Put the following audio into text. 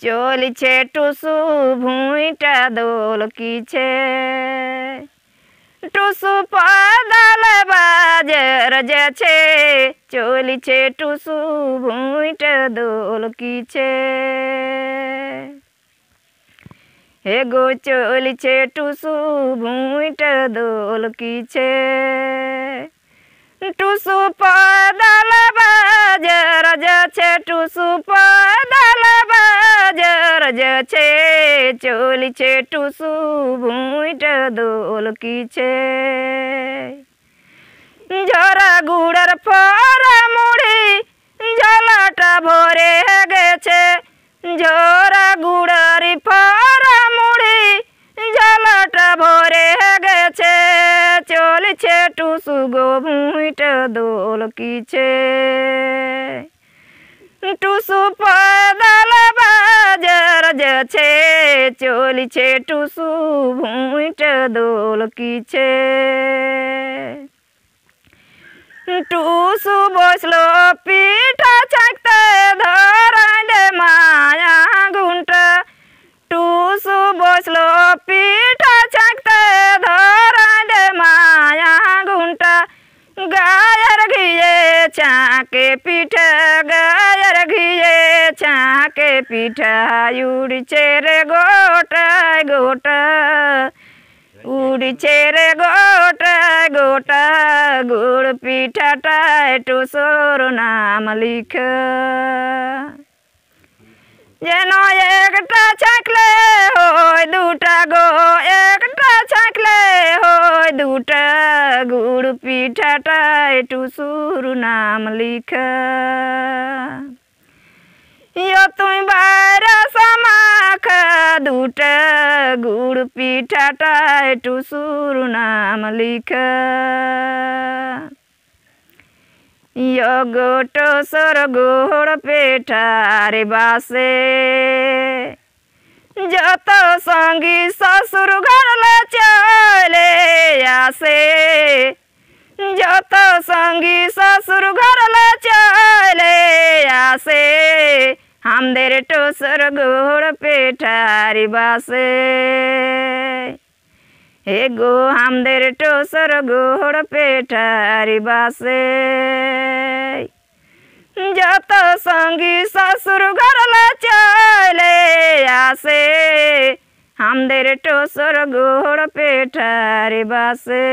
চলিছে টুসু ভুঁইটা দোলকিছে টুসু পাদালে বাজার যাচ্ছে চলিছে টুসু ভুঁইটা দোলকিছে হে গো চলিছে টুসু ভুঁইটা দোলকিছে টুসু পাদালে বাজার যাচ্ছে টুসু পাদালে বাজার যাচ্ছে চলিছে টুসু ভুঁইটা দোলকিছে ঝরা গুড়ার ফরা মুড়ি ঝোলাটা ভরে গেছে ঝরা গুড়ার ফরা মুড়ি ঝোলাটা ভরে গেছে চলিছে টুসু গো ভুঁইটা দোলকিছে টুসু পাদালে বাজার যাচ্ছে চলিছে টুসু ভুঁইটা দোলকিছে টুসু বসলো পিঠা ছাকতে ধরাইলে মায়া গুনটা টুসু বসলো পিঠা ছাকতে ধরাইলে মায়া গুনটা গায়ের ঘিয়ে ছাকে পিঠা গায়ের ঘিয়ে ছাকে পিঠা উড়ছে রে গোটায় গোটা উড়ছে রে গোটায় গোটা গুড় পিঠাটায় টুসুর নাম লিখ যেন একটা ছাকলে হয় দুটা গো একটা ছাকলে হয় দুটা গুড় পিঠাটায় টুসুর নাম লিখ তুই বাইরে সামাখা দুটা গুড় পিঠাটায় টুসুর নাম লিখ গো টুসুর গুড় পিঠারে বাসে যত সঙ্গী শ্বশুর ঘরলে চলে আসে যত সঙ্গী শ্বশুর ঘরলে চলে আসে আমাদের টুসুর গুড় পিঠারি বাসে হে গো আমাদের টুসুর গুড় পিঠারি বাসে যত সঙ্গী শ্বশুর ঘরলে চলে আসে আমাদের টুসুর গুড় পিঠারি বাসে।